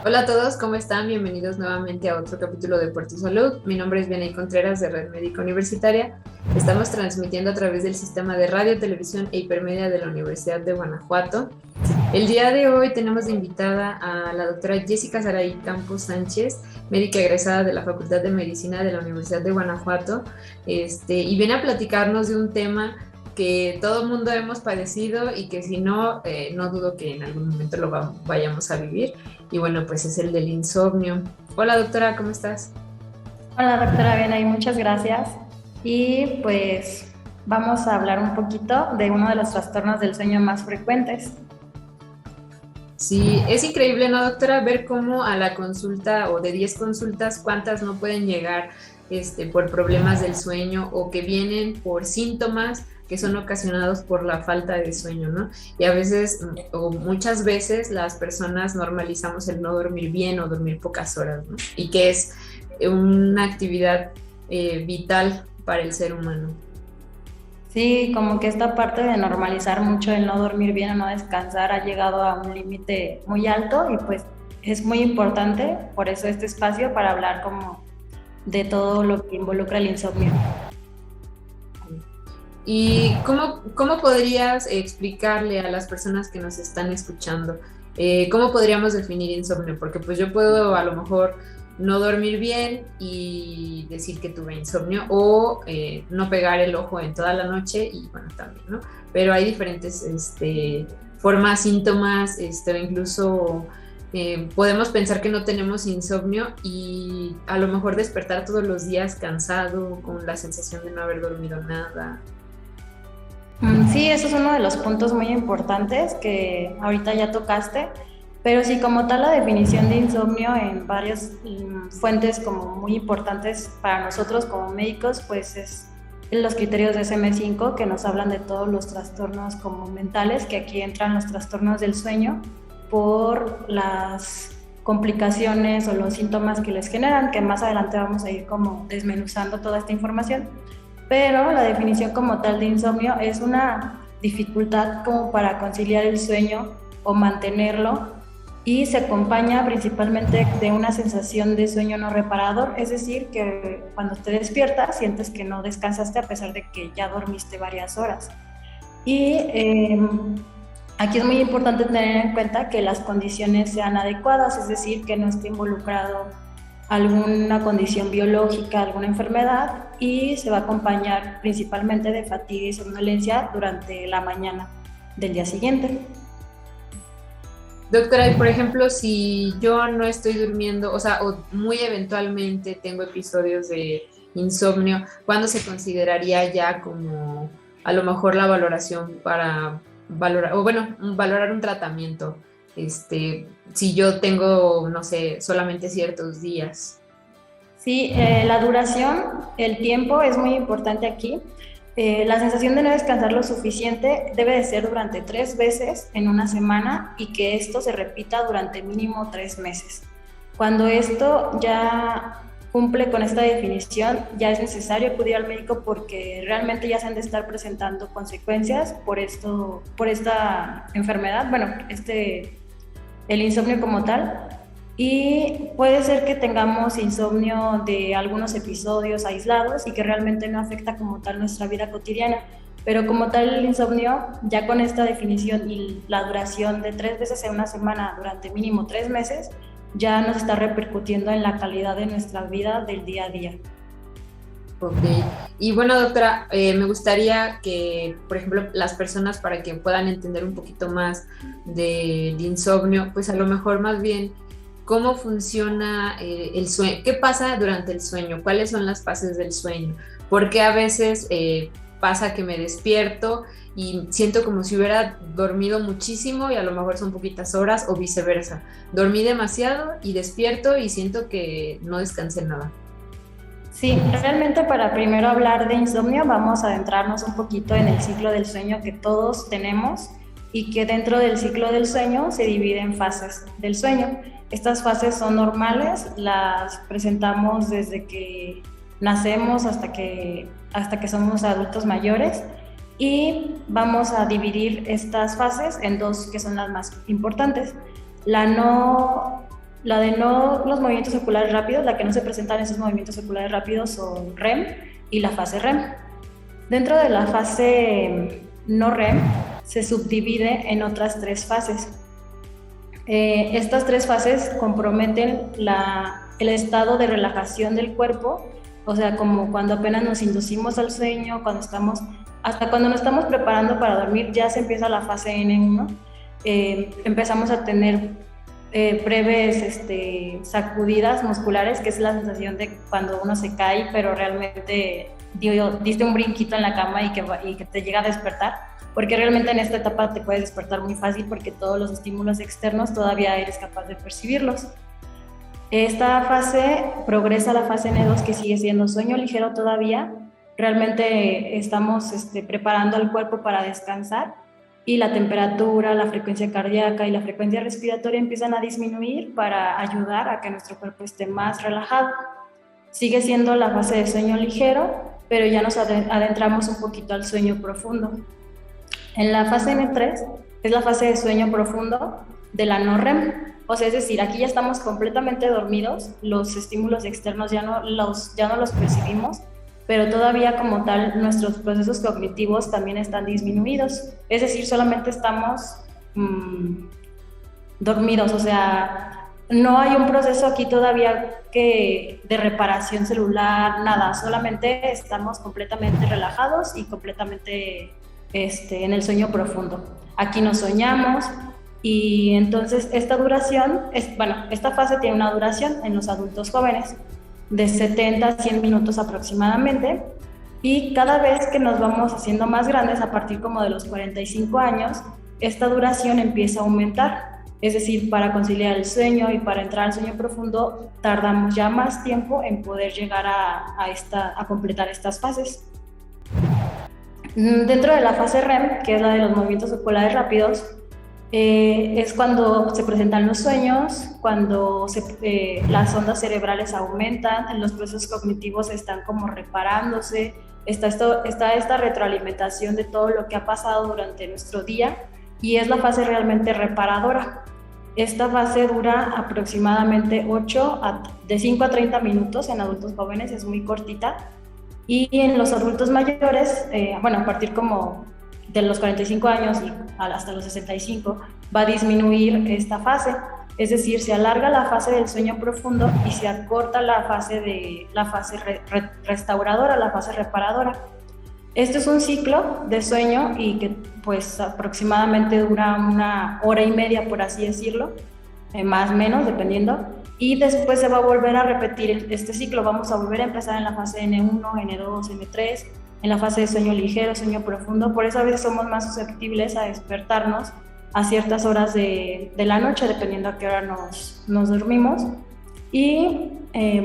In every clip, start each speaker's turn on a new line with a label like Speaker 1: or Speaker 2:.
Speaker 1: Hola a todos, ¿cómo están? Bienvenidos nuevamente a otro capítulo de Puerto Salud. Mi nombre es Vianey Contreras de Red Médica Universitaria. Estamos transmitiendo a través del sistema de radio, televisión e hipermedia de la Universidad de Guanajuato. El día de hoy tenemos de invitada a la doctora Jessica Saraí Campos Sánchez, médica egresada de la Facultad de Medicina de la Universidad de Guanajuato, y viene a platicarnos de un tema que todo el mundo hemos padecido y que si no, no dudo que en algún momento lo vayamos a vivir. Y bueno, pues es el del insomnio. Hola doctora, ¿cómo estás?
Speaker 2: Hola, doctora Vianey, muchas gracias. Y pues vamos a hablar un poquito de uno de los trastornos del sueño más frecuentes.
Speaker 1: Sí, es increíble, ¿no, doctora? Ver cómo a la consulta o de 10 consultas, cuántas no pueden llegar por problemas del sueño o que vienen por síntomas que son ocasionados por la falta de sueño, ¿no? Y a veces o muchas veces las personas normalizamos el no dormir bien o dormir pocas horas, ¿no? Y que es una actividad vital para el ser humano.
Speaker 2: Sí, como que esta parte de normalizar mucho el no dormir bien o no descansar ha llegado a un límite muy alto y pues es muy importante, por eso este espacio para hablar como de todo lo que involucra el insomnio.
Speaker 1: ¿Y cómo podrías explicarle a las personas que nos están escuchando cómo podríamos definir insomnio? Porque pues yo puedo a lo mejor no dormir bien y decir que tuve insomnio o no pegar el ojo en toda la noche y bueno, también, ¿no? Pero hay diferentes formas, síntomas, o incluso podemos pensar que no tenemos insomnio y a lo mejor despertar todos los días cansado, con la sensación de no haber dormido nada.
Speaker 2: Sí, eso es uno de los puntos muy importantes que ahorita ya tocaste, pero sí, como tal, la definición de insomnio en varias fuentes como muy importantes para nosotros como médicos, pues es los criterios de SM5 que nos hablan de todos los trastornos como mentales, que aquí entran los trastornos del sueño por las complicaciones o los síntomas que les generan, que más adelante vamos a ir como desmenuzando toda esta información. Pero la definición como tal de insomnio es una dificultad como para conciliar el sueño o mantenerlo y se acompaña principalmente de una sensación de sueño no reparador, es decir, que cuando te despiertas sientes que no descansaste a pesar de que ya dormiste varias horas. Y aquí es muy importante tener en cuenta que las condiciones sean adecuadas, es decir, que no esté involucrado alguna condición biológica, alguna enfermedad, y se va a acompañar principalmente de fatiga y somnolencia durante la mañana del día siguiente.
Speaker 1: Doctora, y por ejemplo, si yo no estoy durmiendo, o sea, o muy eventualmente tengo episodios de insomnio, ¿cuándo se consideraría ya como a lo mejor la valoración para valorar, o bueno, valorar un tratamiento? Si yo tengo, no sé, solamente ciertos días.
Speaker 2: Sí, la duración, el tiempo es muy importante aquí. La sensación de no descansar lo suficiente debe de ser durante 3 veces en una semana y que esto se repita durante mínimo 3 meses. Cuando esto ya cumple con esta definición, ya es necesario acudir al médico porque realmente ya se han de estar presentando consecuencias por esta enfermedad, bueno, el insomnio como tal. Y puede ser que tengamos insomnio de algunos episodios aislados y que realmente no afecta como tal nuestra vida cotidiana, pero como tal el insomnio, ya con esta definición y la duración de 3 veces en una semana durante mínimo 3 meses, ya nos está repercutiendo en la calidad de nuestra vida del día a día.
Speaker 1: Ok. Y bueno, doctora, me gustaría que, por ejemplo, las personas para que puedan entender un poquito más del insomnio, pues a lo mejor más bien cómo funciona el sueño, qué pasa durante el sueño, cuáles son las fases del sueño, porque a veces pasa que me despierto y siento como si hubiera dormido muchísimo y a lo mejor son poquitas horas o viceversa. Dormí demasiado y despierto y siento que no descansé nada.
Speaker 2: Sí, realmente para primero hablar de insomnio vamos a adentrarnos un poquito en el ciclo del sueño que todos tenemos y que dentro del ciclo del sueño se divide en fases del sueño. Estas fases son normales, las presentamos desde que nacemos hasta que somos adultos mayores y vamos a dividir estas fases en dos que son las más importantes. La no La de no los movimientos oculares rápidos, la que no se presentan esos movimientos oculares rápidos son REM y la fase REM. Dentro de la fase no REM se subdivide en otras 3 fases. Estas 3 fases comprometen el estado de relajación del cuerpo, o sea, como cuando apenas nos inducimos al sueño, hasta cuando nos estamos preparando para dormir, ya se empieza la fase N1. Empezamos a tener breves sacudidas musculares, que es la sensación de cuando uno se cae, pero realmente diste un brinquito en la cama y que te llega a despertar, porque realmente en esta etapa te puedes despertar muy fácil porque todos los estímulos externos todavía eres capaz de percibirlos. Esta fase progresa a la fase N2, que sigue siendo sueño ligero todavía. Realmente estamos preparando al cuerpo para descansar, y la temperatura, la frecuencia cardíaca y la frecuencia respiratoria empiezan a disminuir para ayudar a que nuestro cuerpo esté más relajado. Sigue siendo la fase de sueño ligero, pero ya nos adentramos un poquito al sueño profundo. En la fase N3 es la fase de sueño profundo de la no REM, o sea, es decir, aquí ya estamos completamente dormidos, los estímulos externos ya no los percibimos, pero todavía como tal nuestros procesos cognitivos también están disminuidos, es decir, solamente estamos dormidos, o sea, no hay un proceso aquí todavía de reparación celular, nada, solamente estamos completamente relajados y completamente en el sueño profundo. Aquí nos soñamos, y entonces esta fase tiene una duración en los adultos jóvenes de 70 a 100 minutos aproximadamente, y cada vez que nos vamos haciendo más grandes, a partir como de los 45 años, esta duración empieza a aumentar, es decir, para conciliar el sueño y para entrar al sueño profundo tardamos ya más tiempo en poder llegar a completar estas fases. Dentro de la fase REM, que es la de los movimientos oculares rápidos, es cuando se presentan los sueños, cuando las ondas cerebrales aumentan, los procesos cognitivos están como reparándose, está esta retroalimentación de todo lo que ha pasado durante nuestro día, y es la fase realmente reparadora. Esta fase dura aproximadamente de 5 a 30 minutos en adultos jóvenes, es muy cortita, y en los adultos mayores, a partir como de los 45 años y hasta los 65, va a disminuir esta fase, es decir, se alarga la fase del sueño profundo y se acorta la fase restauradora, la fase reparadora. Esto es un ciclo de sueño y que pues aproximadamente dura 1 hora y media, por así decirlo, más o menos, dependiendo, y después se va a volver a repetir este ciclo. Vamos a volver a empezar en la fase N1, N2, N3, en la fase de sueño ligero, sueño profundo. Por eso a veces somos más susceptibles a despertarnos a ciertas horas de la noche, dependiendo a qué hora nos dormimos. Y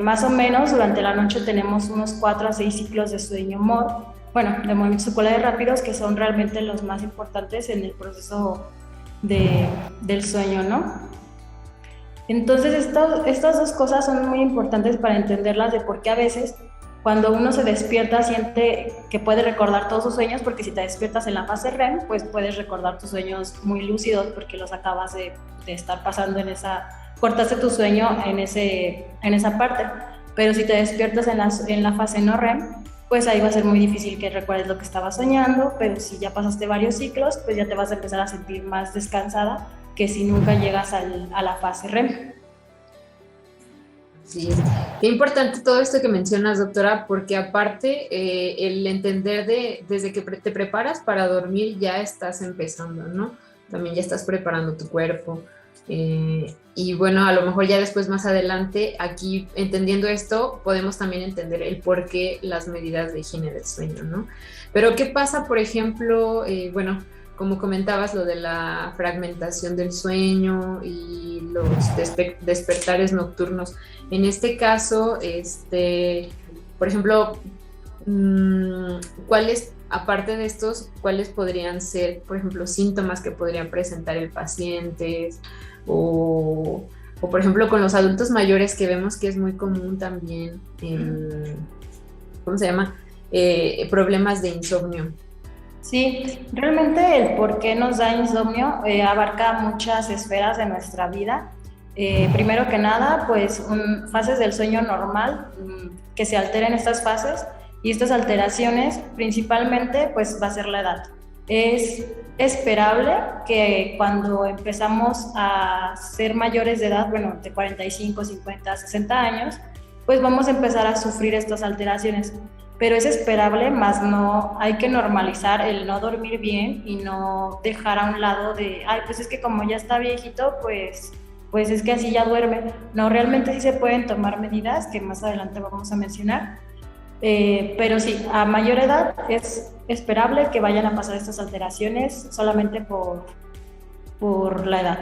Speaker 2: más o menos durante la noche tenemos unos 4 a 6 ciclos de sueño de movimientos oculares rápidos, que son realmente los más importantes en el proceso del sueño, ¿no? Entonces estas 2 cosas son muy importantes para entenderlas, de por qué a veces cuando uno se despierta siente que puede recordar todos sus sueños, porque si te despiertas en la fase REM, pues puedes recordar tus sueños muy lúcidos porque los acabas de estar pasando cortaste tu sueño en esa parte. Pero si te despiertas en la fase no REM, pues ahí va a ser muy difícil que recuerdes lo que estabas soñando, pero si ya pasaste varios ciclos, pues ya te vas a empezar a sentir más descansada que si nunca llegas a la fase REM.
Speaker 1: Sí, qué importante todo esto que mencionas, doctora, porque aparte el entender desde que te preparas para dormir ya estás empezando, ¿no? También ya estás preparando tu cuerpo. Y bueno, a lo mejor ya después más adelante, aquí entendiendo esto, podemos también entender el por qué las medidas de higiene del sueño, ¿no? Pero ¿qué pasa, por ejemplo, como comentabas, lo de la fragmentación del sueño y los despertares nocturnos? En este caso, por ejemplo, aparte de estos, ¿cuáles podrían ser, por ejemplo, síntomas que podrían presentar el paciente? O por ejemplo, con los adultos mayores, que vemos que es muy común también, problemas de insomnio.
Speaker 2: Sí, realmente el por qué nos da insomnio abarca muchas esferas de nuestra vida. Primero que nada, pues fases del sueño normal, que se alteren estas fases, y estas alteraciones principalmente pues va a ser la edad. Es esperable que cuando empezamos a ser mayores de edad, bueno, de 45, 50, 60 años, pues vamos a empezar a sufrir estas alteraciones. Pero es esperable, más no hay que normalizar el no dormir bien y no dejar a un lado de, ay, pues es que como ya está viejito, pues es que así ya duerme. No, realmente sí se pueden tomar medidas que más adelante vamos a mencionar. Pero sí, a mayor edad es esperable que vayan a pasar estas alteraciones solamente por la edad.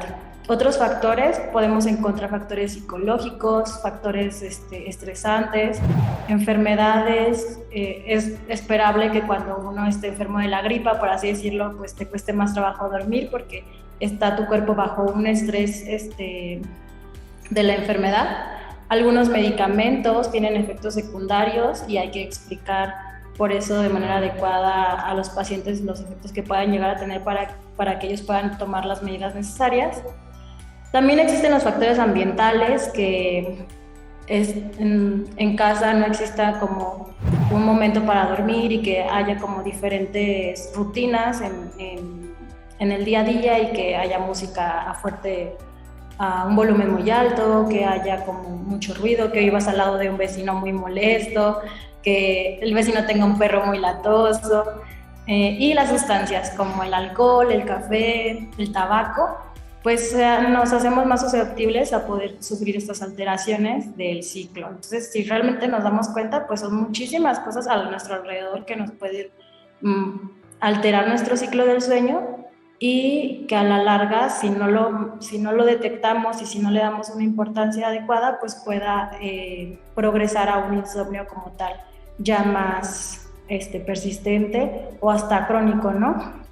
Speaker 2: Otros factores, podemos encontrar factores psicológicos, factores estresantes, enfermedades. Es esperable que cuando uno esté enfermo de la gripa, por así decirlo, pues te cueste más trabajo dormir porque está tu cuerpo bajo un estrés de la enfermedad. Algunos medicamentos tienen efectos secundarios y hay que explicar por eso de manera adecuada a los pacientes los efectos que puedan llegar a tener para que ellos puedan tomar las medidas necesarias. También existen los factores ambientales, que en casa no exista como un momento para dormir y que haya como diferentes rutinas en el día a día, y que haya música a un volumen muy alto, que haya como mucho ruido, que vivas al lado de un vecino muy molesto, que el vecino tenga un perro muy latoso, y las sustancias como el alcohol, el café, el tabaco, pues nos hacemos más susceptibles a poder sufrir estas alteraciones del ciclo. Entonces, si realmente nos damos cuenta, pues son muchísimas cosas a nuestro alrededor que nos pueden alterar nuestro ciclo del sueño, y que a la larga, si no lo detectamos y si no le damos una importancia adecuada, pues pueda progresar a un insomnio como tal, ya más persistente o hasta crónico, ¿no?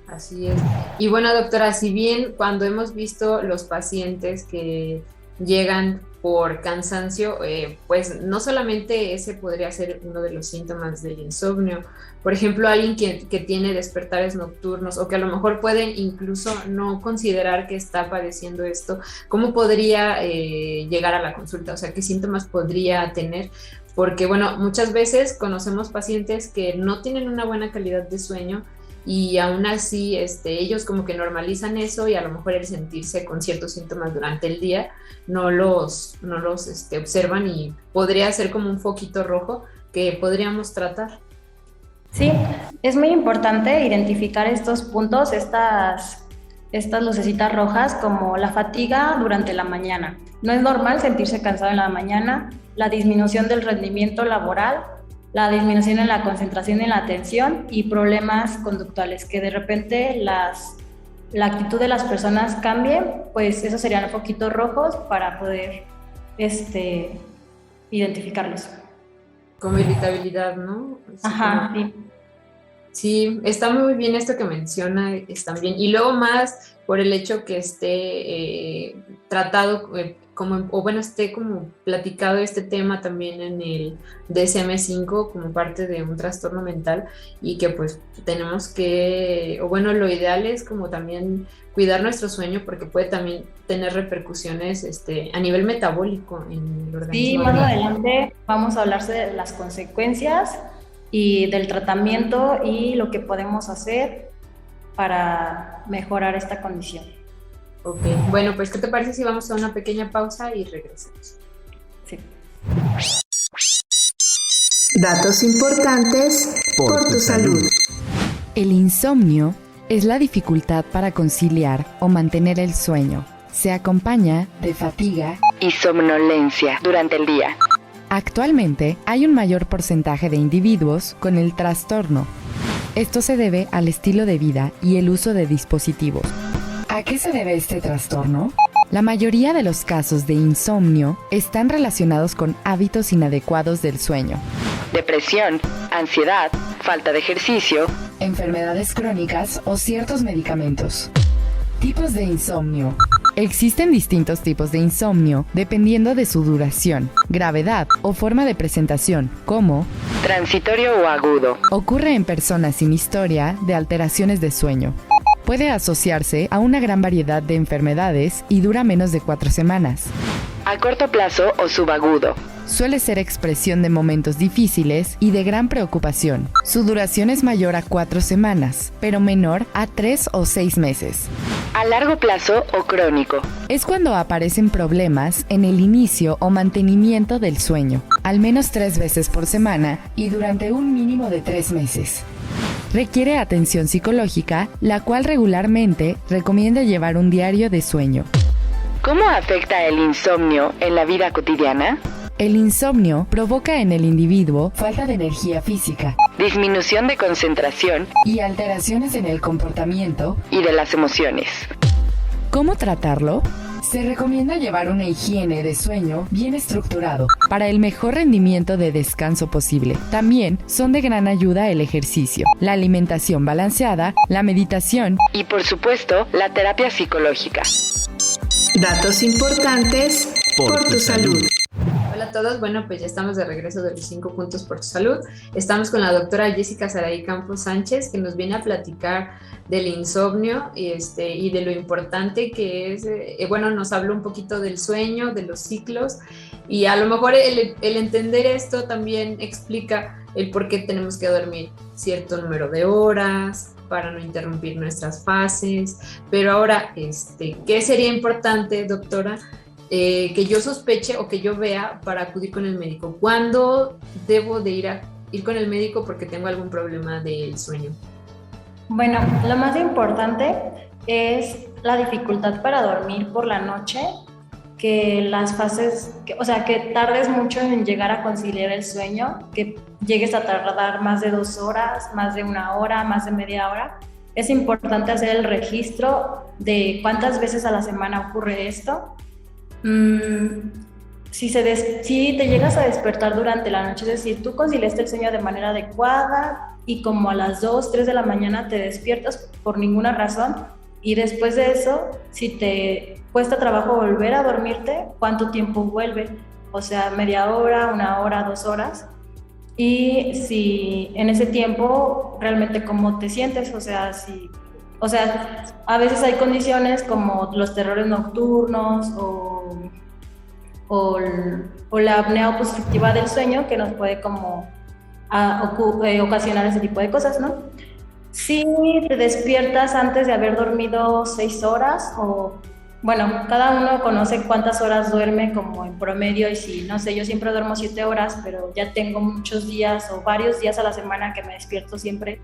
Speaker 1: Así es. Y bueno, doctora, si bien cuando hemos visto los pacientes que llegan por cansancio, pues no solamente ese podría ser uno de los síntomas del insomnio. Por ejemplo, alguien que tiene despertares nocturnos, o que a lo mejor puede incluso no considerar que está padeciendo esto, ¿cómo podría llegar a la consulta? O sea, ¿qué síntomas podría tener? Porque bueno, muchas veces conocemos pacientes que no tienen una buena calidad de sueño, y aún así ellos como que normalizan eso, y a lo mejor el sentirse con ciertos síntomas durante el día no los observan, y podría ser como un foquito rojo que podríamos tratar.
Speaker 2: Sí, es muy importante identificar estos puntos, estas lucecitas rojas, como la fatiga durante la mañana. No es normal sentirse cansado en la mañana, la disminución del rendimiento laboral, la disminución en la concentración y en la atención, y problemas conductuales, que de repente la actitud de las personas cambie, pues esos serían foquitos rojos para poder identificarlos.
Speaker 1: Como irritabilidad, ¿no?
Speaker 2: Ajá, sí.
Speaker 1: Sí, está muy bien esto que menciona, están bien. Y luego más por el hecho que esté tratado esté como platicado este tema también en el DSM-5 como parte de un trastorno mental, y que pues tenemos lo ideal es como también cuidar nuestro sueño, porque puede también tener repercusiones a nivel metabólico en el organismo.
Speaker 2: Sí, más adelante vamos a hablar de las consecuencias y del tratamiento y lo que podemos hacer para mejorar esta condición.
Speaker 1: Ok, bueno, pues ¿qué te parece si vamos a una pequeña pausa y regresamos?
Speaker 2: Sí.
Speaker 3: Datos importantes por tu salud.
Speaker 4: El insomnio es la dificultad para conciliar o mantener el sueño. Se acompaña de fatiga
Speaker 5: y somnolencia durante el día.
Speaker 4: Actualmente hay un mayor porcentaje de individuos con el trastorno. Esto se debe al estilo de vida y el uso de dispositivos. ¿A qué se debe este trastorno? La mayoría de los casos de insomnio están relacionados con hábitos inadecuados del sueño.
Speaker 5: Depresión, ansiedad, falta de ejercicio,
Speaker 4: enfermedades crónicas o ciertos medicamentos. Tipos de insomnio. Existen distintos tipos de insomnio dependiendo de su duración, gravedad o forma de presentación, como
Speaker 5: transitorio o agudo.
Speaker 4: Ocurre en personas sin historia de alteraciones de sueño. Puede asociarse a una gran variedad de enfermedades y dura menos de 4 semanas.
Speaker 5: A corto plazo o subagudo.
Speaker 4: Suele ser expresión de momentos difíciles y de gran preocupación. Su duración es mayor a 4 semanas, pero menor a 3 o 6 meses.
Speaker 5: A largo plazo o crónico.
Speaker 4: Es cuando aparecen problemas en el inicio o mantenimiento del sueño, al menos 3 veces por semana y durante un mínimo de 3 meses. Requiere atención psicológica, la cual regularmente recomienda llevar un diario de sueño.
Speaker 5: ¿Cómo afecta el insomnio en la vida cotidiana?
Speaker 4: El insomnio provoca en el individuo falta de energía física,
Speaker 5: Disminución de concentración
Speaker 4: y alteraciones en el comportamiento.
Speaker 5: y de las emociones.
Speaker 4: ¿Cómo tratarlo? Se recomienda llevar una higiene de sueño bien estructurado para el mejor rendimiento de descanso posible. También son de gran ayuda el ejercicio, la alimentación balanceada, la meditación
Speaker 5: Y por supuesto, la terapia psicológica.
Speaker 3: Datos importantes por tu salud.
Speaker 1: Hola a todos, bueno, pues ya estamos de regreso de los 5 puntos por tu salud. Estamos con la doctora Jessica Saraí Campos Sánchez, que nos viene a platicar del insomnio y de lo importante que es, bueno, nos habló un poquito del sueño, de los ciclos, y a lo mejor el entender esto también explica el por qué tenemos que dormir cierto número de horas para no interrumpir nuestras fases. Pero ahora, ¿qué sería importante, doctora, que yo sospeche o que yo vea para acudir con el médico? ¿Cuándo debo de ir con el médico porque tengo algún problema del sueño?
Speaker 2: Bueno, lo más importante es la dificultad para dormir por la noche, que las fases, o sea, que tardes mucho en llegar a conciliar el sueño, que llegues a tardar más de 2 horas, más de 1 hora, más de media hora. Es importante hacer el registro de cuántas veces a la semana ocurre esto. Si te llegas a despertar durante la noche, es decir, tú conciliaste el sueño de manera adecuada y como a las 2, 3 de la mañana te despiertas por ninguna razón, y después de eso, si te cuesta trabajo volver a dormirte, ¿cuánto tiempo vuelve? O sea, media hora, 1 hora, 2 horas. Y si en ese tiempo realmente cómo te sientes, o sea, a veces hay condiciones como los terrores nocturnos o la apnea obstructiva del sueño que nos puede como ocasionar ese tipo de cosas, ¿no? Si te despiertas antes de haber dormido 6 horas o, bueno, cada uno conoce cuántas horas duerme como en promedio, y si, no sé, yo siempre duermo 7 horas, pero ya tengo muchos días o varios días a la semana que me despierto siempre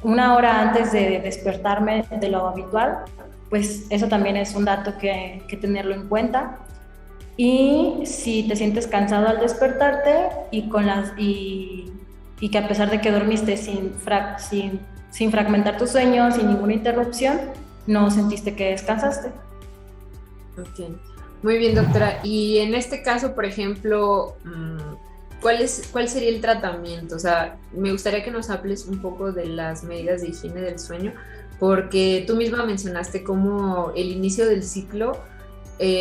Speaker 2: 1 hora antes de despertarme de lo habitual, pues eso también es un dato que tenerlo en cuenta. Y si te sientes cansado al despertarte y que a pesar de que dormiste sin fragmentar tu sueño, sin ninguna interrupción, no sentiste que descansaste.
Speaker 1: Ok, muy bien, doctora. Y en este caso, por ejemplo, ¿cuál sería el tratamiento? O sea, me gustaría que nos hables un poco de las medidas de higiene del sueño, porque tú misma mencionaste cómo el inicio del ciclo,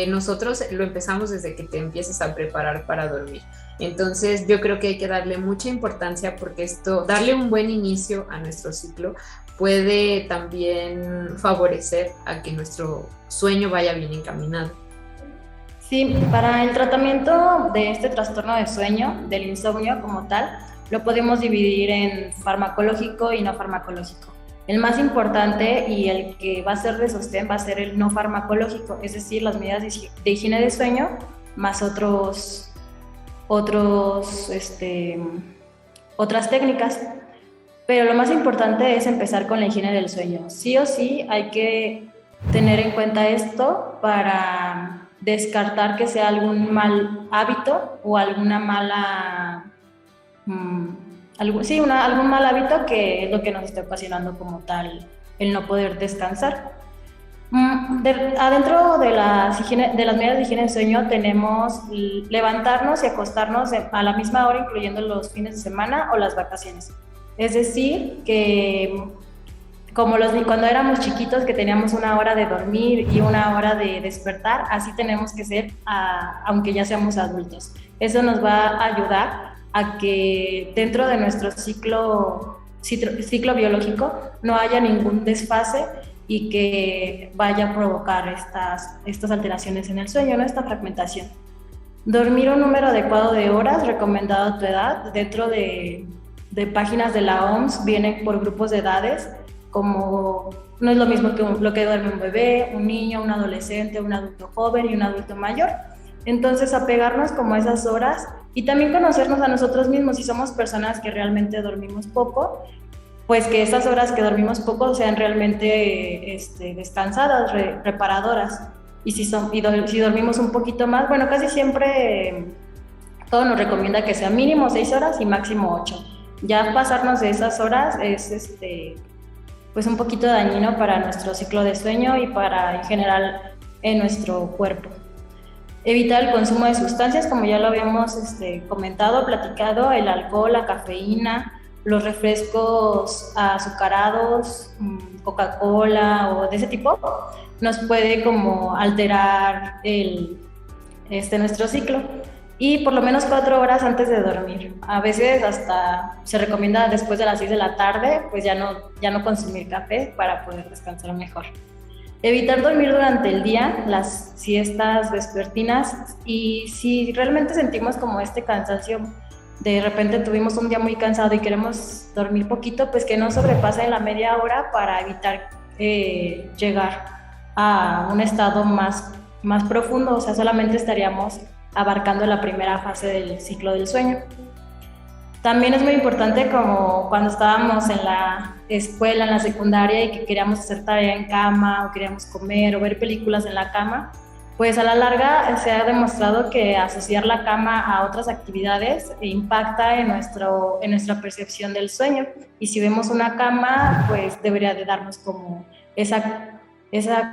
Speaker 1: nosotros lo empezamos desde que te empiezas a preparar para dormir. Entonces yo creo que hay que darle mucha importancia, porque darle un buen inicio a nuestro ciclo puede también favorecer a que nuestro sueño vaya bien encaminado.
Speaker 2: Sí, para el tratamiento de este trastorno de sueño, del insomnio como tal, lo podemos dividir en farmacológico y no farmacológico. El más importante y el que va a ser de sostén va a ser el no farmacológico, es decir, las medidas de higiene de sueño más otras técnicas. Pero lo más importante es empezar con la higiene del sueño. Sí o sí hay que tener en cuenta esto para descartar que sea algún mal hábito o alguna mala... algún mal hábito que es lo que nos está ocasionando como tal el no poder descansar. Adentro de las medidas de higiene del sueño tenemos levantarnos y acostarnos a la misma hora, incluyendo los fines de semana o las vacaciones. Es decir, que como cuando éramos chiquitos, que teníamos 1 hora de dormir y 1 hora de despertar, así tenemos que ser aunque ya seamos adultos. Eso nos va a ayudar a que dentro de nuestro ciclo biológico no haya ningún desfase y que vaya a provocar estas alteraciones en el sueño, ¿no? Esta fragmentación. Dormir un número adecuado de horas recomendado a tu edad. Dentro de páginas de la OMS vienen por grupos de edades, como no es lo mismo que lo que duerme un bebé, un niño, un adolescente, un adulto joven y un adulto mayor. Entonces, apegarnos como a esas horas y también conocernos a nosotros mismos. Si somos personas que realmente dormimos poco, pues que esas horas que dormimos poco sean realmente descansadas, reparadoras. Y si dormimos un poquito más, bueno, casi siempre todo nos recomienda que sea mínimo 6 horas y máximo 8. Ya pasarnos de esas horas es pues un poquito dañino para nuestro ciclo de sueño y para en general en nuestro cuerpo. Evitar el consumo de sustancias, como ya lo habíamos comentado, platicado, el alcohol, la cafeína, los refrescos azucarados, Coca-Cola o de ese tipo, nos puede como alterar nuestro ciclo. Y por lo menos 4 horas antes de dormir. A veces hasta se recomienda después de las 6 de la tarde, pues ya no consumir café para poder descansar mejor. Evitar dormir durante el día, las siestas vespertinas, y si realmente sentimos como cansancio, de repente tuvimos un día muy cansado y queremos dormir poquito, pues que no sobrepase la media hora para evitar llegar a un estado más profundo, o sea, solamente estaríamos abarcando la primera fase del ciclo del sueño. También es muy importante, como cuando estábamos en la escuela, en la secundaria, y que queríamos hacer tarea en cama o queríamos comer o ver películas en la cama, pues a la larga se ha demostrado que asociar la cama a otras actividades impacta en nuestra percepción del sueño. Y si vemos una cama, pues debería de darnos como esa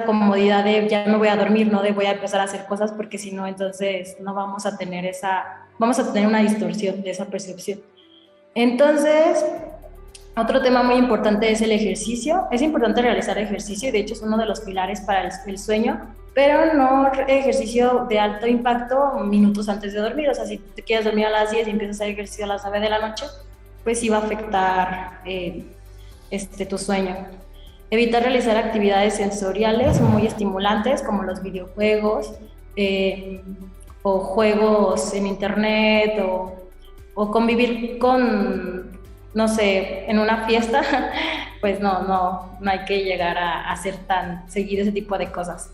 Speaker 2: comodidad de ya me voy a dormir, no de voy a empezar a hacer cosas, porque si no, entonces no vamos a tener una distorsión de esa percepción. Entonces, otro tema muy importante es el ejercicio. Es importante realizar ejercicio y de hecho es uno de los pilares para el sueño, pero no ejercicio de alto impacto minutos antes de dormir. O sea, si te quieres dormir a las 10 y empiezas a hacer ejercicio a las 9 de la noche, pues sí va a afectar tu sueño. Evitar realizar actividades sensoriales muy estimulantes como los videojuegos o juegos en internet o convivir con, no sé, en una fiesta, pues no hay que llegar a hacer tan seguido ese tipo de cosas.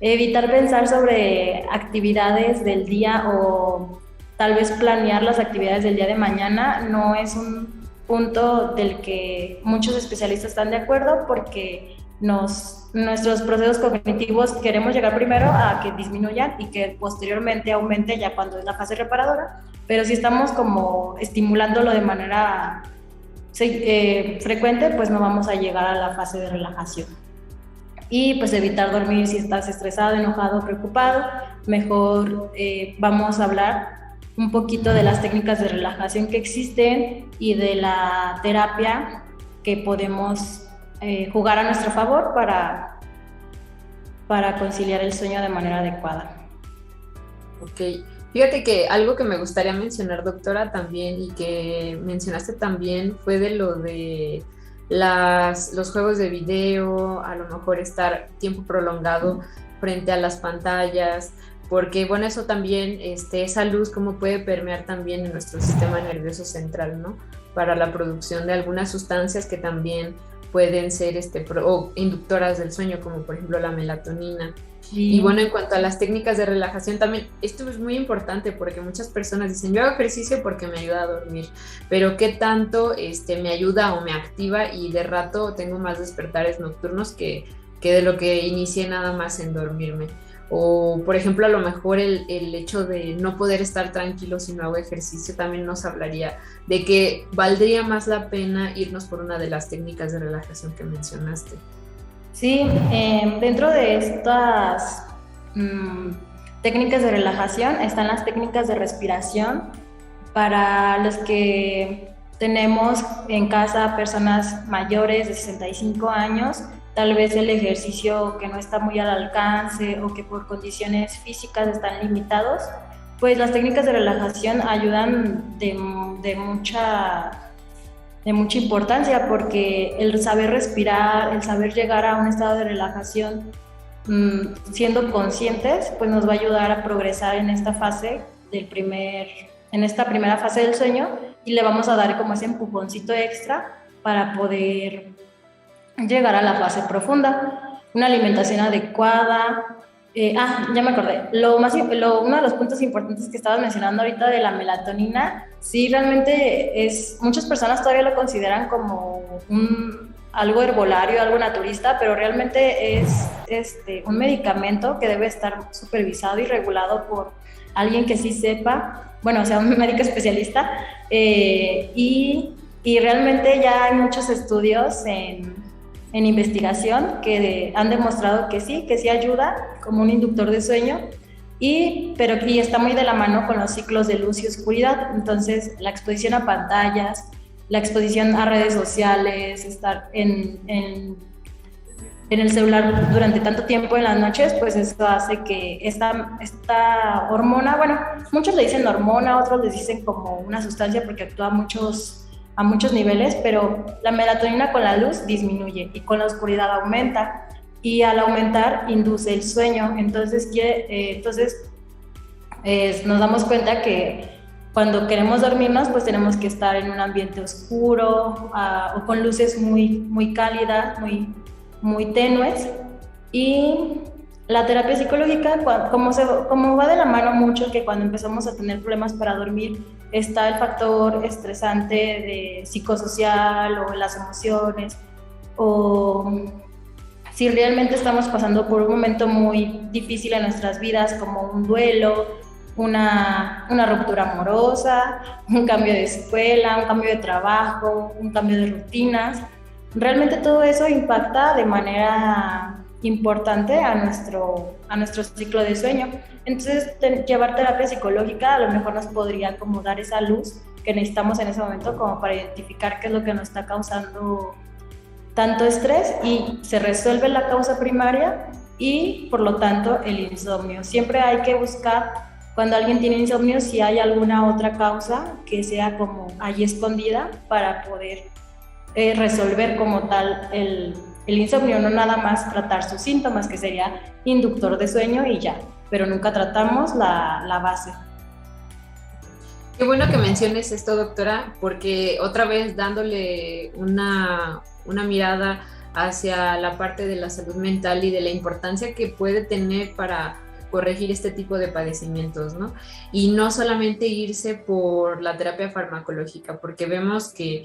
Speaker 2: Evitar pensar sobre actividades del día o tal vez planear las actividades del día de mañana no es un punto del que muchos especialistas están de acuerdo, porque nuestros procesos cognitivos queremos llegar primero a que disminuyan y que posteriormente aumente ya cuando es la fase reparadora, pero si estamos como estimulándolo de manera frecuente, pues no vamos a llegar a la fase de relajación. Y pues evitar dormir si estás estresado, enojado, preocupado. Mejor vamos a hablar un poquito de las técnicas de relajación que existen y de la terapia que podemos jugar a nuestro favor para conciliar el sueño de manera adecuada.
Speaker 1: Ok, fíjate que algo que me gustaría mencionar, doctora, también, y que mencionaste también, fue de lo de los juegos de video, a lo mejor estar tiempo prolongado frente a las pantallas, porque bueno, eso también, esa luz como puede permear también en nuestro sistema nervioso central, ¿no? Para la producción de algunas sustancias que también pueden ser inductoras del sueño, como por ejemplo la melatonina. Sí. Y bueno, en cuanto a las técnicas de relajación también, esto es muy importante porque muchas personas dicen, yo hago ejercicio porque me ayuda a dormir, pero ¿qué tanto me ayuda o me activa? Y de rato tengo más despertares nocturnos que de lo que inicié nada más en dormirme. O, por ejemplo, a lo mejor el hecho de no poder estar tranquilo si no hago ejercicio también nos hablaría de que valdría más la pena irnos por una de las técnicas de relajación que mencionaste.
Speaker 2: Sí, dentro de estas técnicas de relajación están las técnicas de respiración. Para los que tenemos en casa personas mayores de 65 años, tal vez el ejercicio que no está muy al alcance o que por condiciones físicas están limitados, pues las técnicas de relajación ayudan de de mucha importancia, porque el saber respirar, el saber llegar a un estado de relajación, siendo conscientes, pues nos va a ayudar a progresar en esta fase en esta primera fase del sueño, y le vamos a dar como ese empujoncito extra para poder llegar a la fase profunda. Una alimentación adecuada. Ya me acordé. Uno de los puntos importantes que estabas mencionando ahorita de la melatonina, sí, realmente muchas personas todavía lo consideran como algo herbolario, algo naturista, pero realmente es un medicamento que debe estar supervisado y regulado por alguien que sí sepa, bueno, o sea, un médico especialista, y realmente ya hay muchos estudios en investigación que han demostrado que sí ayuda como un inductor de sueño, y está muy de la mano con los ciclos de luz y oscuridad. Entonces, la exposición a pantallas, la exposición a redes sociales, estar en el celular durante tanto tiempo en las noches, pues eso hace que esta hormona, bueno, muchos le dicen hormona, otros les dicen como una sustancia porque actúa a muchos niveles, pero la melatonina con la luz disminuye y con la oscuridad aumenta, y al aumentar induce el sueño. Entonces nos damos cuenta que cuando queremos dormirnos, pues tenemos que estar en un ambiente oscuro, o con luces muy, muy cálidas, muy tenues. Y la terapia psicológica, como va de la mano mucho, que cuando empezamos a tener problemas para dormir, está el factor estresante de psicosocial o las emociones, o si realmente estamos pasando por un momento muy difícil en nuestras vidas, como un duelo, una ruptura amorosa, un cambio de escuela, un cambio de trabajo, un cambio de rutinas. Realmente todo eso impacta de manera importante a nuestro ciclo de sueño. Entonces, llevar terapia psicológica a lo mejor nos podría como dar esa luz que necesitamos en ese momento, como para identificar qué es lo que nos está causando tanto estrés, y se resuelve la causa primaria y por lo tanto el insomnio. Siempre hay que buscar, cuando alguien tiene insomnio, si hay alguna otra causa que sea como ahí escondida para poder resolver como tal el insomnio, no nada más tratar sus síntomas, que sería inductor de sueño y ya, pero nunca tratamos la base.
Speaker 1: Qué bueno que menciones esto, doctora, porque otra vez dándole una mirada hacia la parte de la salud mental y de la importancia que puede tener para corregir este tipo de padecimientos, ¿no? Y no solamente irse por la terapia farmacológica, porque vemos que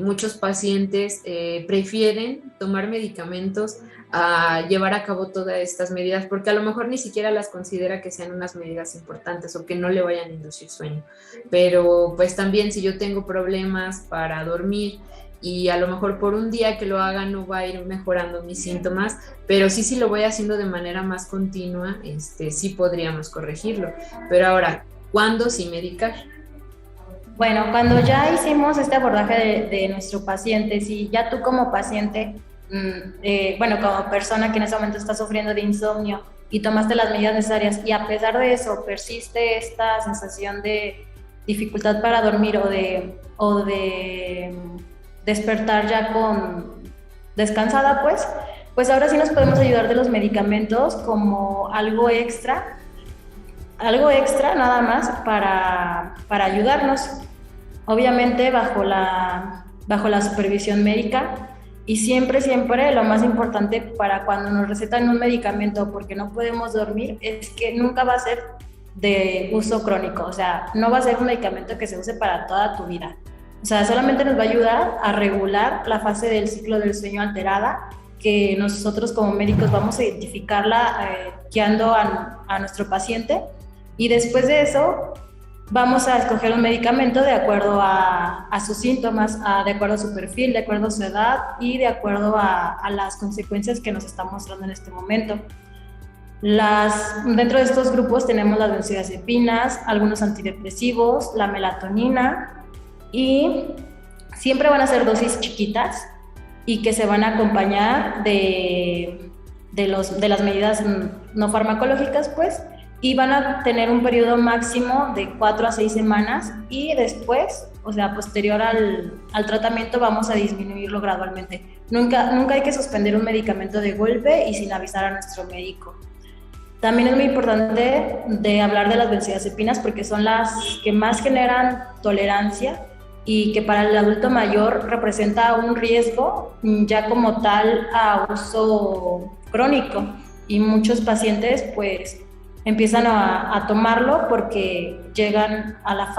Speaker 1: muchos pacientes prefieren tomar medicamentos a llevar a cabo todas estas medidas, porque a lo mejor ni siquiera las considera que sean unas medidas importantes o que no le vayan a inducir sueño. Pero pues también, si yo tengo problemas para dormir y a lo mejor por un día que lo haga no va a ir mejorando mis síntomas, pero sí lo voy haciendo de manera más continua, sí podríamos corregirlo. Pero ahora, ¿cuándo sí medicar?
Speaker 2: Bueno, cuando ya hicimos este abordaje de nuestro paciente, si ya tú como paciente, como persona que en ese momento está sufriendo de insomnio y tomaste las medidas necesarias, y a pesar de eso persiste esta sensación de dificultad para dormir o de despertar ya descansada, pues ahora sí nos podemos ayudar de los medicamentos como algo extra nada más para ayudarnos, obviamente bajo la supervisión médica. Y siempre lo más importante para cuando nos recetan un medicamento porque no podemos dormir es que nunca va a ser de uso crónico, o sea, no va a ser un medicamento que se use para toda tu vida. O sea, solamente nos va a ayudar a regular la fase del ciclo del sueño alterada, que nosotros como médicos vamos a identificarla guiando a nuestro paciente, y después de eso vamos a escoger un medicamento de acuerdo a sus síntomas, de acuerdo a su perfil, de acuerdo a su edad y de acuerdo a las consecuencias que nos está mostrando en este momento. Dentro de estos grupos tenemos las benzodiazepinas, algunos antidepresivos, la melatonina, y siempre van a ser dosis chiquitas y que se van a acompañar de las medidas no farmacológicas, y van a tener un periodo máximo de 4 a 6 semanas, y después o sea, posterior al tratamiento, vamos a disminuirlo gradualmente. Nunca hay que suspender un medicamento de golpe y sin avisar a nuestro médico. También es muy importante de hablar de las benzodiazepinas porque son las que más generan tolerancia y que para el adulto mayor representa un riesgo ya como tal a uso crónico, y muchos pacientes pues empiezan a tomarlo porque llegan a la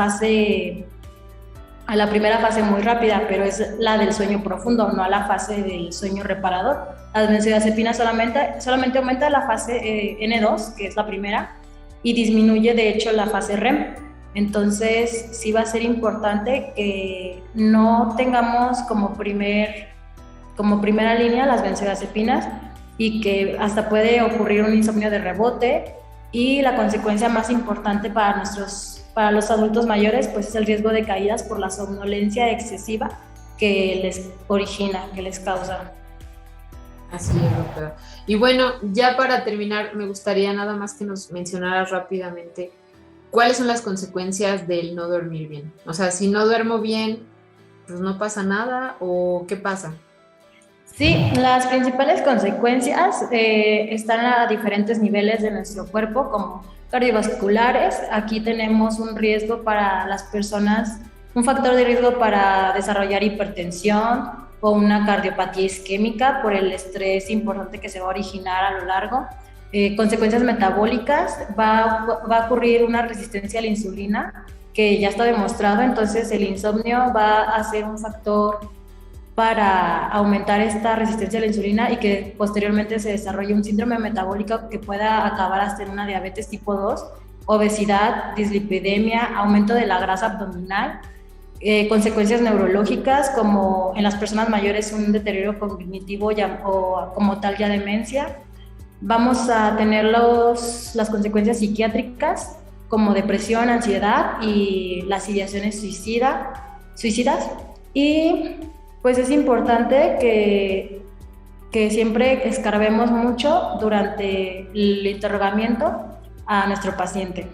Speaker 2: primera fase muy rápida, pero es la del sueño profundo, no a la fase del sueño reparador. Las benzodiazepinas solamente aumenta la fase N2, que es la primera, y disminuye de hecho la fase REM. Entonces sí va a ser importante que no tengamos como primera línea las benzodiazepinas, y que hasta puede ocurrir un insomnio de rebote, y la consecuencia más importante para los adultos mayores pues es el riesgo de caídas por la somnolencia excesiva que les causa.
Speaker 1: Así es, doctora. Y bueno, ya para terminar, me gustaría nada más que nos mencionaras rápidamente cuáles son las consecuencias del no dormir bien. O sea, si no duermo bien, pues no pasa nada, ¿o qué pasa?
Speaker 2: Sí, las principales consecuencias están a diferentes niveles de nuestro cuerpo, como cardiovasculares. Aquí tenemos un riesgo para las personas, un factor de riesgo para desarrollar hipertensión o una cardiopatía isquémica por el estrés importante que se va a originar a lo largo. Consecuencias metabólicas, va a ocurrir una resistencia a la insulina que ya está demostrado, entonces el insomnio va a ser un factor para aumentar esta resistencia a la insulina y que posteriormente se desarrolle un síndrome metabólico que pueda acabar hasta en una diabetes tipo 2, obesidad, dislipidemia, aumento de la grasa abdominal, consecuencias neurológicas como en las personas mayores un deterioro cognitivo o como tal ya demencia. Vamos a tener las consecuencias psiquiátricas como depresión, ansiedad y las ideaciones suicidas. Y pues es importante que siempre escarbemos mucho durante el interrogamiento a nuestro paciente.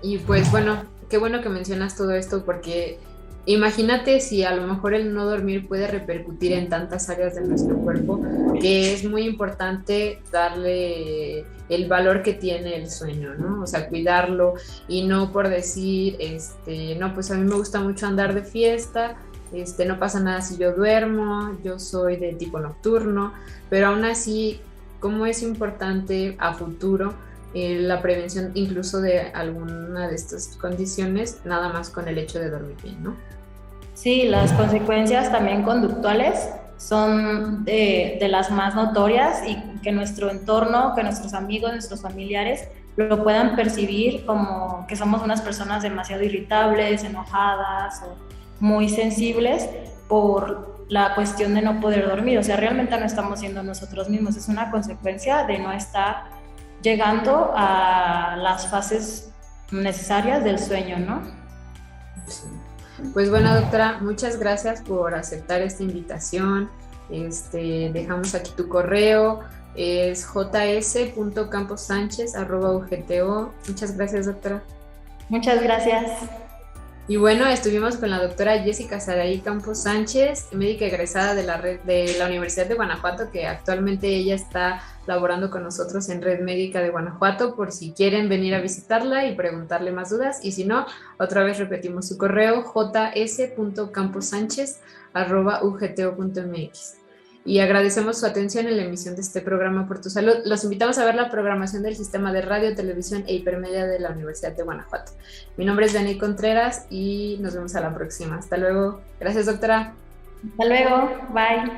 Speaker 1: Y pues bueno, qué bueno que mencionas todo esto, porque imagínate si a lo mejor el no dormir puede repercutir en tantas áreas de nuestro cuerpo, que es muy importante darle el valor que tiene el sueño, ¿no? O sea, cuidarlo, y no por decir, no, pues a mí me gusta mucho andar de fiesta, no pasa nada si yo duermo, yo soy de tipo nocturno, pero aún así, ¿cómo es importante a futuro la prevención incluso de alguna de estas condiciones, nada más con el hecho de dormir bien, ¿no?
Speaker 2: Sí, las consecuencias también conductuales son de las más notorias, y que nuestro entorno, que nuestros amigos, nuestros familiares lo puedan percibir como que somos unas personas demasiado irritables, enojadas o muy sensibles por la cuestión de no poder dormir. O sea, realmente no estamos siendo nosotros mismos, es una consecuencia de no estar llegando a las fases necesarias del sueño, ¿no?
Speaker 1: Sí. Pues bueno, doctora, muchas gracias por aceptar esta invitación. Dejamos aquí tu correo, es js.camposanchez@ugto. Muchas gracias, doctora.
Speaker 2: Muchas gracias.
Speaker 1: Y bueno, estuvimos con la doctora Jessica Saraí Campos Sánchez, médica egresada de la Universidad de Guanajuato, que actualmente ella está laborando con nosotros en Red Médica de Guanajuato, por si quieren venir a visitarla y preguntarle más dudas. Y si no, otra vez repetimos su correo, js.camposanchez@ugto.mx. Y agradecemos su atención en la emisión de este programa Por Tu Salud. Los invitamos a ver la programación del Sistema de Radio, Televisión e Hipermedia de la Universidad de Guanajuato. Mi nombre es Dani Contreras y nos vemos a la próxima. Hasta luego. Gracias, doctora.
Speaker 2: Hasta luego. Bye.